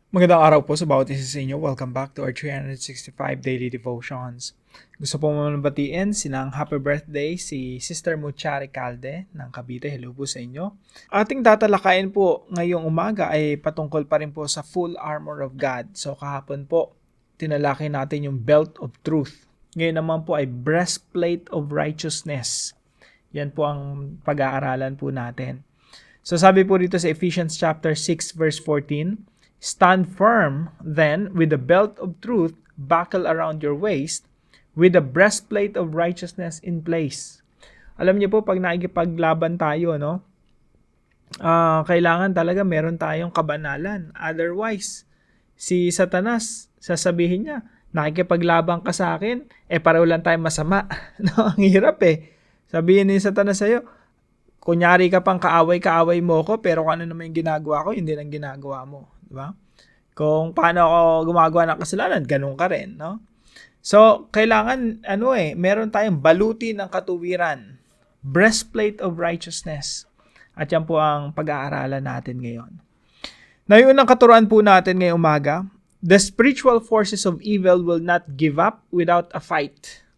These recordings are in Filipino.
Magandang araw po sa bawat isa sa inyo. Welcome back to our 365 Daily Devotions. Gusto po mong batiin sinang happy birthday si Sister Muchari Calde ng Cavite. Hello po sa inyo. Ating tatalakayin po ngayong umaga ay patungkol pa rin po sa full armor of God. So kahapon po, tinalakay natin yung belt of truth. Ngayon naman po ay breastplate of righteousness. Yan po ang pag-aaralan po natin. So sabi po dito sa Ephesians chapter 6 verse 14, "Stand firm, then, with the belt of truth buckled around your waist, with the breastplate of righteousness in place." Alam niyo po, pag nakikipaglaban tayo, no, kailangan talaga meron tayong kabanalan. Otherwise, si Satanas, sasabihin niya, nakikipaglaban ka sa akin, pareho lang tayo masama. No, ang hirap eh. Sabihin ni Satanas sa'yo, kunyari ka pang kaaway mo ko, pero kung ano naman yung ginagawa ko, hindi lang ginagawa mo. Diba? Kung paano ako gumagawa ng kasalanan, ganun ka rin, no? So, kailangan, meron tayong baluti ng katuwiran. Breastplate of righteousness. At yan po ang pag-aaralan natin ngayon. Na yung unang katuruan po natin ngayong umaga, the spiritual forces of evil will not give up without a fight.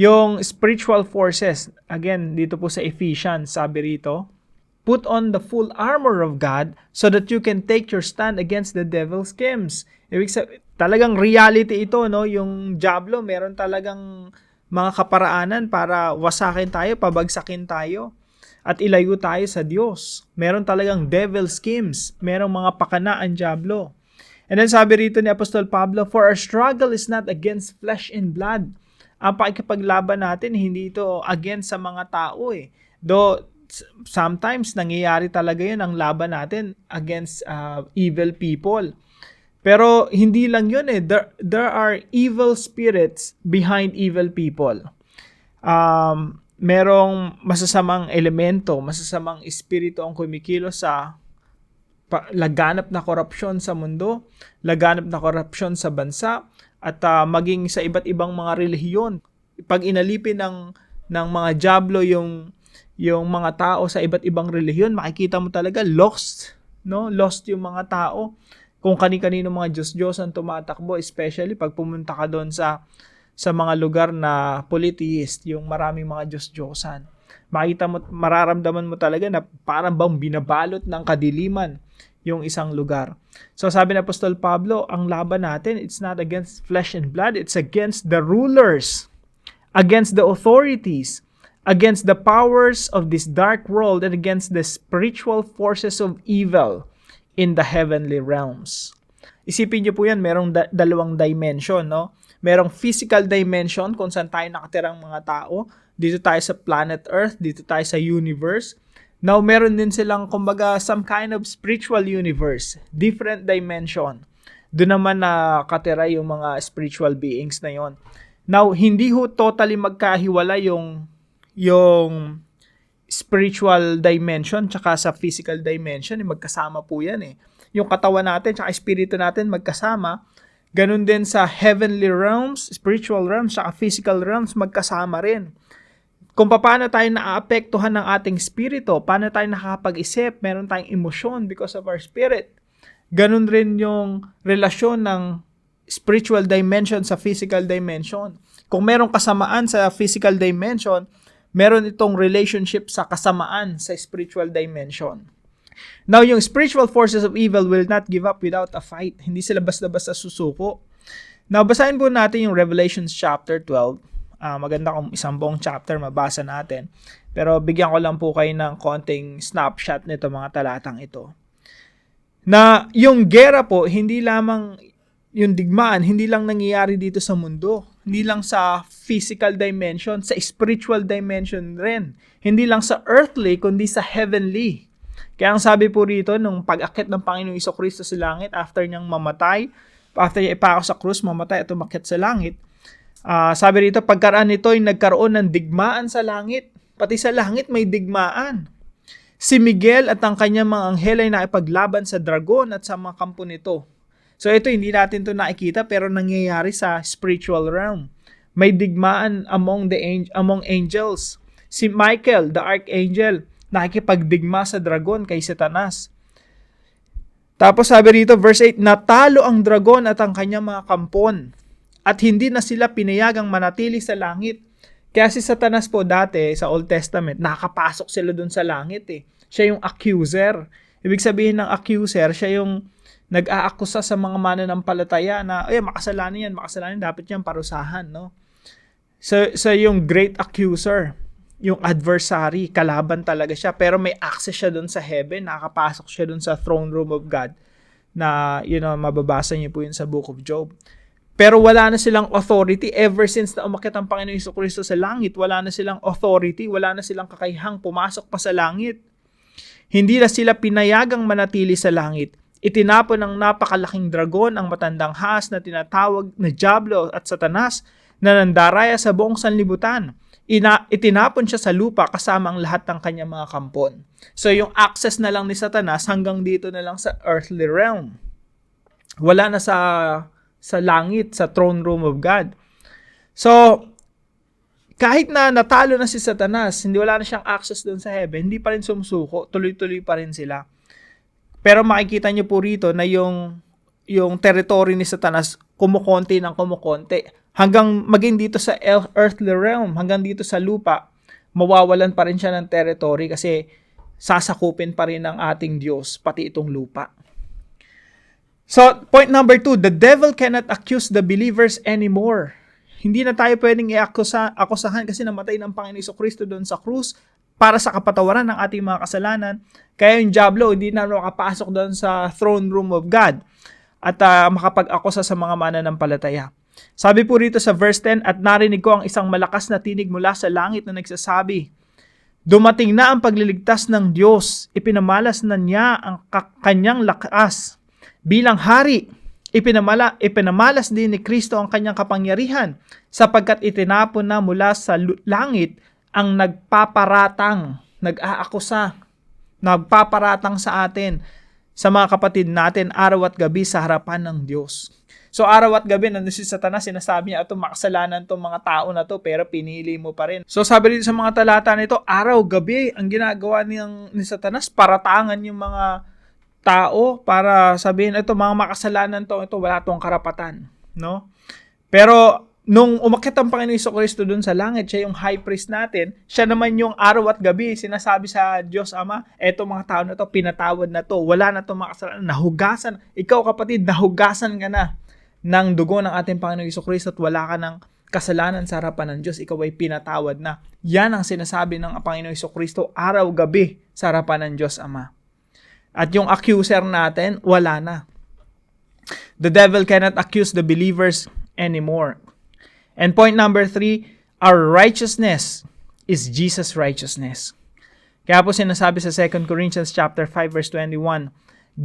Yung spiritual forces, again, dito po sa Ephesians, sabi rito, put on the full armor of God so that you can take your stand against the devil's schemes. Ibig sabihin, talagang reality ito, no? Yung diablo, meron talagang mga kaparaanan para wasakin tayo, pabagsakin tayo, at ilayo tayo sa Diyos. Meron talagang devil schemes, merong mga pakana ang diablo. And then sabi rito ni Apostol Pablo, for our struggle is not against flesh and blood. Ang pakikipaglaban natin, hindi ito against sa mga tao eh. Though, sometimes nangyayari talaga yun ang laban natin against evil people. Pero hindi lang yun eh. There are evil spirits behind evil people. Merong masasamang elemento, masasamang espiritu ang kumikilos sa laganap na korupsyon sa mundo, laganap na korupsyon sa bansa, at maging sa iba't ibang mga relihiyon. Pag inalipin ng mga diablo yung mga tao sa iba't ibang relihiyon, makikita mo talaga lost, no? Lost yung mga tao. Kung kani-kanino mga Diyos-Diyos ang tumatakbo, especially pag pumunta ka doon sa mga lugar na polytheist, yung maraming mga Diyos-Diyosan. Makita mo, mararamdaman mo talaga na parang bang binabalot ng kadiliman yung isang lugar. So sabi ng Apostol Pablo, ang laban natin, it's not against flesh and blood, it's against the rulers, against the authorities, against the powers of this dark world, and against the spiritual forces of evil in the heavenly realms. Isipin niyo po yan, merong dalawang dimension, no? Merong physical dimension kung saan tayo nakatirang mga tao. Dito tayo sa planet Earth, dito tayo sa universe. Now, meron din silang, kumbaga, some kind of spiritual universe, different dimension. Doon naman nakatira yung mga spiritual beings na yon. Now, hindi ho totally magkahiwala yung spiritual dimension tsaka sa physical dimension, magkasama po yan eh. Yung katawan natin tsaka espiritu natin magkasama. Ganun din sa heavenly realms, spiritual realms, tsaka physical realms magkasama rin. Kung paano tayo naaapektuhan ng ating spirito, paano tayo nakakapag-isip, meron tayong emosyon because of our spirit. Ganun rin yung relasyon ng spiritual dimension sa physical dimension. Kung merong kasamaan sa physical dimension, meron itong relationship sa kasamaan sa spiritual dimension. Now, yung spiritual forces of evil will not give up without a fight. Hindi sila basta-basta susuko. Now, basahin po natin yung Revelation chapter 12. Maganda kung isang buong chapter mabasa natin. Pero bigyan ko lang po kayo ng konting snapshot nito mga talatang ito. Na yung gera po, hindi lamang yung digmaan, hindi lang nangyayari dito sa mundo. Hindi lang sa physical dimension, sa spiritual dimension rin. Hindi lang sa earthly, kundi sa heavenly. Kaya ang sabi po rito, nung pag-akit ng Panginoong Jesucristo sa langit, after niyang mamatay, after niya ipako sa krus, mamatay at umakyat sa langit, sabi rito, pagkaraan nito ay nagkaroon ng digmaan sa langit. Pati sa langit may digmaan. Si Miguel at ang kanyang mga anghel ay nakipaglaban sa dragon at sa mga kampo nito. So ito, hindi natin ito nakikita pero nangyayari sa spiritual realm. May digmaan among angels. Si Michael, the archangel, nakikipagdigma sa dragon kay Satanas. Tapos sabi rito, verse 8, natalo ang dragon at ang kanyang mga kampon at hindi na sila pinayagang manatili sa langit. Kaya si Satanas po dati sa Old Testament, nakakapasok sila dun sa langit eh. Siya yung accuser. Ibig sabihin ng accuser, siya yung nag-aakusa sa mga mananampalataya na, makasalanan yan, dapat yan parusahan, no? So yung great accuser, yung adversary, kalaban talaga siya, pero may access siya dun sa heaven, nakakapasok siya dun sa throne room of God, na, mababasa niyo po yun sa Book of Job. Pero wala na silang authority ever since na umakyat ang Panginoon Jesucristo sa langit. Wala na silang authority, wala na silang kakayahang pumasok pa sa langit. Hindi na sila pinayagang manatili sa langit. Itinapon ng napakalaking dragon ang matandang has na tinatawag na Diablo at Satanas na nandaraya sa buong sanlibutan. Itinapon siya sa lupa kasama ang lahat ng kanyang mga kampon. So yung access na lang ni Satanas hanggang dito na lang sa earthly realm. Wala na sa langit, sa throne room of God. So, kahit na natalo na si Satanas, hindi wala na siyang access doon sa heaven, hindi pa rin sumusuko, tuloy-tuloy pa rin sila. Pero makikita niyo po rito na yung territory ni Satanas kumukonti ng kumukonti. Hanggang maging dito sa earthly realm, hanggang dito sa lupa, mawawalan pa rin siya ng territory kasi sasakupin pa rin ng ating Diyos, pati itong lupa. So, point number 2, the devil cannot accuse the believers anymore. Hindi na tayo pwedeng akusahan kasi namatay ng Panginoon Jesucristo doon sa krus para sa kapatawaran ng ating mga kasalanan. Kaya yung Diablo, hindi na makapasok doon sa throne room of God at makapag-akusa sa mga mananampalataya. Sabi po rito sa verse 10, at narinig ko ang isang malakas na tinig mula sa langit na nagsasabi, dumating na ang pagliligtas ng Diyos, ipinamalas na niya ang kanyang lakas. Bilang hari, ipinamalas din ni Kristo ang kanyang kapangyarihan sapagkat itinapon na mula sa langit ang nagpaparatang sa atin, sa mga kapatid natin, araw at gabi sa harapan ng Diyos. So araw at gabi, nandun si Satanas, sinasabi niya, ito makasalanan itong mga tao na to, pero pinili mo pa rin. So sabi dito sa mga talata nito, araw, gabi, ang ginagawa ni Satanas, paratangan yung mga tao para sabihin, ito mga makasalanan to, ito wala tong karapatan, no? Pero nung umakyat ang Panginoon Jesucristo dun sa langit, siya yung high priest natin, siya naman yung araw at gabi sinasabi sa Diyos Ama, eto mga tao na to, pinatawad na to, wala na to mga kasalanan, nahugasan, ikaw kapatid, nahugasan ka na ng dugo ng ating Panginoon Jesucristo at wala ka ng kasalanan sa harapan ng Diyos, ikaw ay pinatawad na. Yan ang sinasabi ng Panginoon Jesucristo araw-gabi sa harapan ng Diyos Ama. At yung accuser natin, wala na. The devil cannot accuse the believers anymore. And point number 3, our righteousness is Jesus' righteousness. Kaya po sinasabi sa 2 Corinthians chapter 5 verse 21,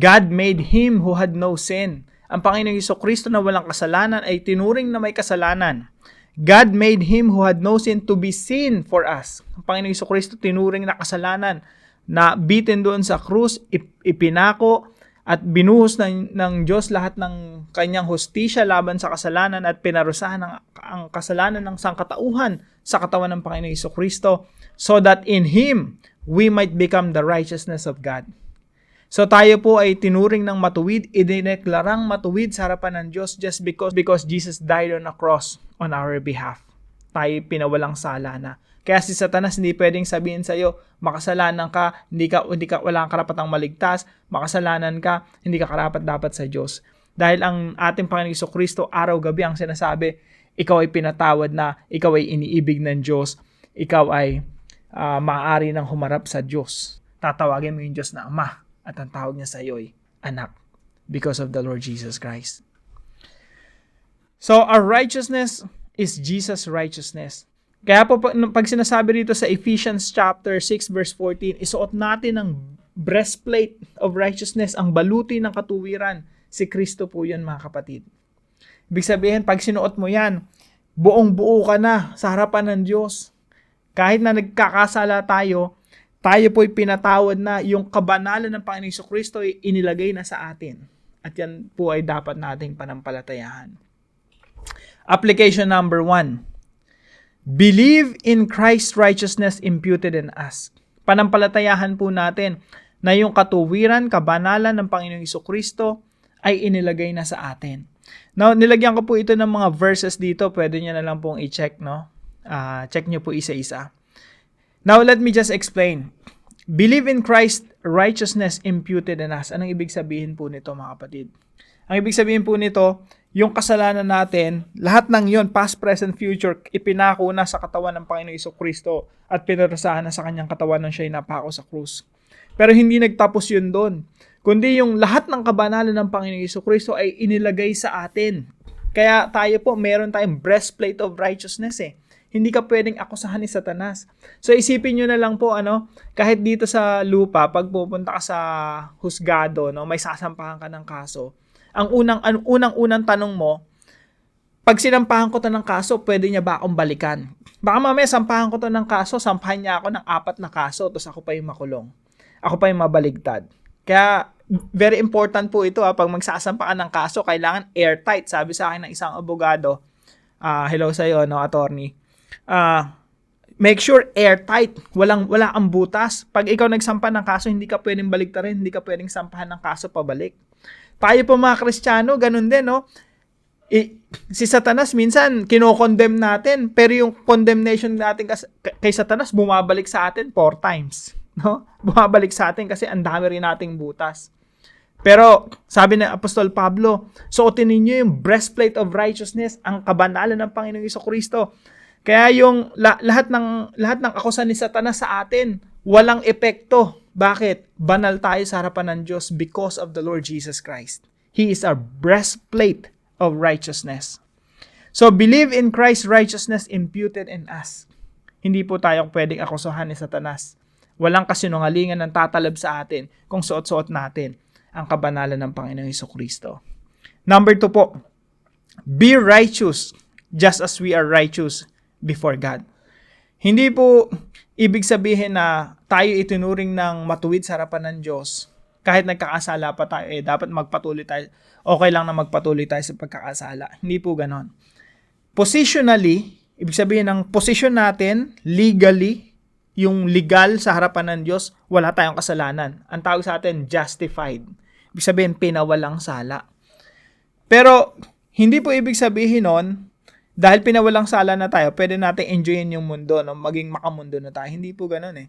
God made him who had no sin. Ang Panginoong Jesucristo na walang kasalanan ay tinuring na may kasalanan. God made him who had no sin to be sin for us. Ang Panginoong Jesucristo tinuring na kasalanan, na bitin doon sa krus, ipinako at binuhos ng Diyos lahat ng kanyang hustisya laban sa kasalanan at pinarusahan ang kasalanan ng sangkatauhan sa katawan ng Panginoong Jesucristo so that in Him we might become the righteousness of God. So tayo po ay tinuring ng matuwid, idineklarang matuwid sa harapan ng Diyos just because Jesus died on a cross on our behalf. Tayo pinawalang sala na. Kaya si Satanas hindi pwedeng sabihin sa iyo, makasalanan ka, wala kang karapatang maligtas, makasalanan ka, hindi ka karapat-dapat sa Diyos. Dahil ang ating Panginoong Jesucristo araw-gabi ang sinasabi, ikaw ay pinatawad na, ikaw ay iniibig ng Diyos, ikaw ay maaari nang humarap sa Diyos. Tatawagin mo yung Diyos na Ama at ang tawag niya sa iyo ay anak because of the Lord Jesus Christ. So our righteousness is Jesus' righteousness. Kaya po pag sinasabi dito sa Ephesians chapter 6 verse 14, isuot natin ang breastplate of righteousness, ang baluti ng katuwiran. Si Kristo po yan mga kapatid. Ibig sabihin, pag sinuot mo yan, buong-buo ka na sa harapan ng Diyos. Kahit na nagkakasala tayo po'y pinatawad na, yung kabanalan ng Panginoong Jesucristo ay inilagay na sa atin. At yan po ay dapat nating panampalatayahan. Application number 1. Believe in Christ's righteousness imputed in us. Panampalatayahan po natin na yung katuwiran, kabanalan ng Panginoong Jesucristo ay inilagay na sa atin. Now, nilagyan ko po ito ng mga verses dito. Pwede nyo na lang pong i-check, no? Check nyo po isa-isa. Now, let me just explain. Believe in Christ, righteousness imputed in us. Anong ibig sabihin po nito, mga kapatid? Ang ibig sabihin po nito, yung kasalanan natin, lahat ng yon, past, present, future, ipinako na sa katawan ng Panginoong Jesucristo at pinarasahan na sa kanyang katawan nang siya'y napako sa krus. Pero hindi nagtapos yun doon. Kundi yung lahat ng kabanalan ng Panginoong Jesucristo ay inilagay sa atin. Kaya tayo po, meron tayong breastplate of righteousness eh. Hindi ka pwedeng akusahan ni Satanas. So isipin nyo na lang po, kahit dito sa lupa, pag pupunta ka sa husgado, may sasampahan ka ng kaso. Ang unang tanong mo, pag sinampahan ko to ng kaso, pwede niya ba akong balikan? Baka mamaya sampahan ko to ng kaso, sampahan niya ako ng 4 na kaso, tapos ako pa yung makulong. Ako pa yung mabaligtad. Kaya, very important po ito. Pag magsasampa ka ng kaso, kailangan airtight. Sabi sa akin ng isang abogado, hello sa iyo, attorney. Make sure airtight. Wala ang butas. Pag ikaw nagsampa ng kaso, hindi ka pwedeng baligtarin, hindi ka pwedeng sampahan ng kaso pabalik. Tayo po mga Kristiyano, ganun din, no? Si Satanas, minsan, kinokondemn natin, pero yung condemnation natin kay Satanas, bumabalik sa atin 4 times. No? Bumabalik sa atin kasi ang dami rin nating butas. Pero sabi ng Apostol Pablo, suotin ninyo yung breastplate of righteousness, ang kabanalan ng Panginoong Jesucristo. Kaya yung lahat ng akusan ni Satanas sa atin, walang epekto. Bakit? Banal tayo sa harapan ng Diyos because of the Lord Jesus Christ. He is our breastplate of righteousness. So believe in Christ's righteousness imputed in us. Hindi po tayo pwedeng akusahan ni Satanas. Walang kasinungalingan ng tatalab sa atin kung suot-suot natin ang kabanalan ng Panginoong Jesucristo. Number 2 po, be righteous just as we are righteous before God. Hindi po ibig sabihin na tayo itinuring ng matuwid sa harapan ng Diyos. Kahit nagkakasala pa tayo, dapat magpatuloy tayo. Okay lang na magpatuloy tayo sa pagkakasala. Hindi po ganon. Positionally, ibig sabihin ng position natin, legally, yung legal sa harapan ng Diyos, wala tayong kasalanan. Ang tawag sa atin, justified. Ibig sabihin, pinawalang sala. Pero, hindi po ibig sabihin nun, dahil pinawalang sala na tayo, pwede natin enjoyin yung mundo, maging makamundo na tayo. Hindi po ganun eh.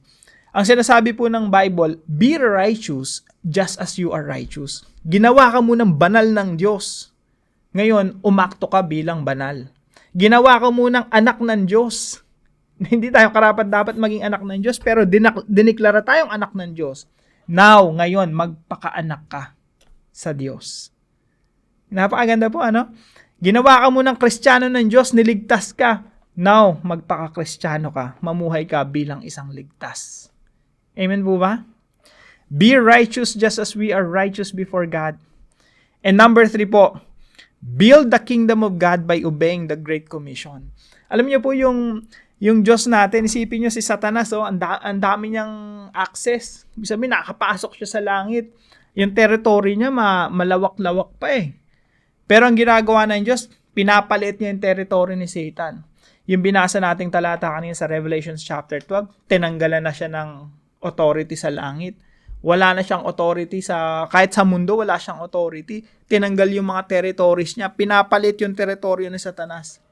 Ang sinasabi po ng Bible, be righteous just as you are righteous. Ginawa ka munang banal ng Diyos. Ngayon, umakto ka bilang banal. Ginawa ka munang anak ng Diyos. Hindi tayo karapat-dapat maging anak ng Diyos, pero diniklara tayong anak ng Diyos. Now, ngayon, magpakaanak ka sa Diyos. Napakaganda po, Ginawa ka munang Kristiyano ng Diyos, niligtas ka. Now, magpaka-Kristiyano ka, mamuhay ka bilang isang ligtas. Amen po ba? Be righteous just as we are righteous before God. And number 3 po, build the kingdom of God by obeying the Great Commission. Alam niyo po yung Diyos natin, isipin niyo si Satanas, ang dami niyang access. Ibig sabihin, nakapasok siya sa langit. Yung territory niya, malawak-lawak pa eh. Pero ang ginagawa ng Diyos, pinapalit niya yung territory ni Satan. Yung binasa nating talata kanina sa Revelation chapter 12, tinanggalan na siya ng authority sa langit. Wala na siyang authority kahit sa mundo, wala siyang authority. Tinanggal yung mga territories niya, pinapalit yung teritoryo ni Satanas.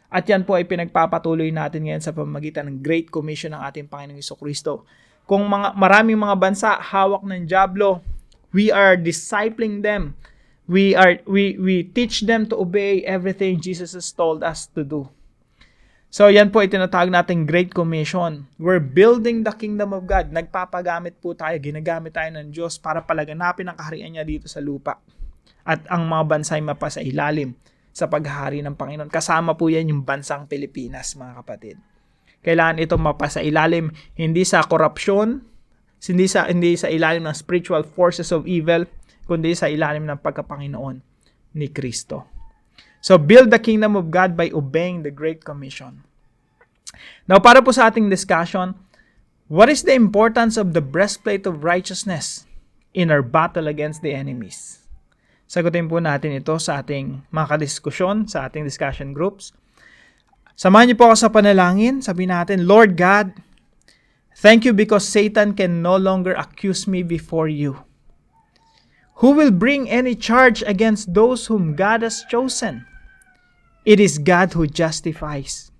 At yan po ay pinagpapatuloy natin ngayon sa pamamagitan ng Great Commission ng ating Panginoong Jesucristo. Kung maraming mga bansa hawak ng dyablo, we are discipling them. We teach them to obey everything Jesus has told us to do. So yan po ay tinatawag nating Great Commission. We're building the kingdom of God. Nagpapagamit po tayo, ginagamit tayo ng Diyos para palaganapin ang kaharian niya dito sa lupa. At ang mga bansa ay mapasa ilalim sa paghahari ng Panginoon. Kasama po yan yung bansang Pilipinas, mga kapatid. Kailangan itong mapasa ilalim, hindi sa korupsyon, hindi sa ilalim ng spiritual forces of evil, kundi sa ilalim ng pagkapanginoon ni Kristo. So, build the kingdom of God by obeying the Great Commission. Now, para po sa ating discussion, what is the importance of the breastplate of righteousness in our battle against the enemies? Sagutin po natin ito sa ating mga kadiskusyon, sa ating discussion groups. Samahan niyo po ako sa panalangin. Sabihin natin, Lord God, Thank you because Satan can no longer accuse me before you. Who will bring any charge against those whom God has chosen? It is God who justifies.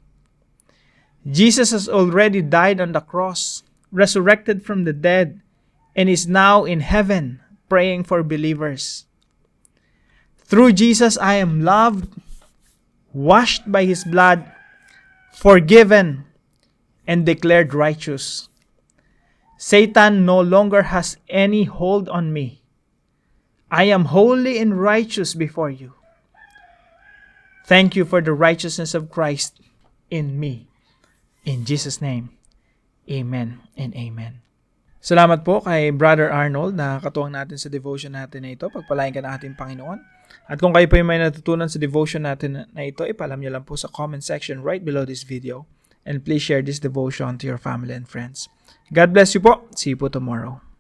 Jesus has already died on the cross, resurrected from the dead, and is now in heaven praying for believers. Through Jesus, I am loved, washed by His blood, forgiven, and declared righteous. Satan no longer has any hold on me. I am holy and righteous before you. Thank you for the righteousness of Christ in me. In Jesus' name, amen and amen. Salamat po kay Brother Arnold na katuwang natin sa devotion natin na ito. Pagpalain ka ng ating Panginoon. At kung kayo po yung may natutunan sa devotion natin na ito, ipalam niyo lang po sa comment section right below this video. And please share this devotion to your family and friends. God bless you po. See you po tomorrow.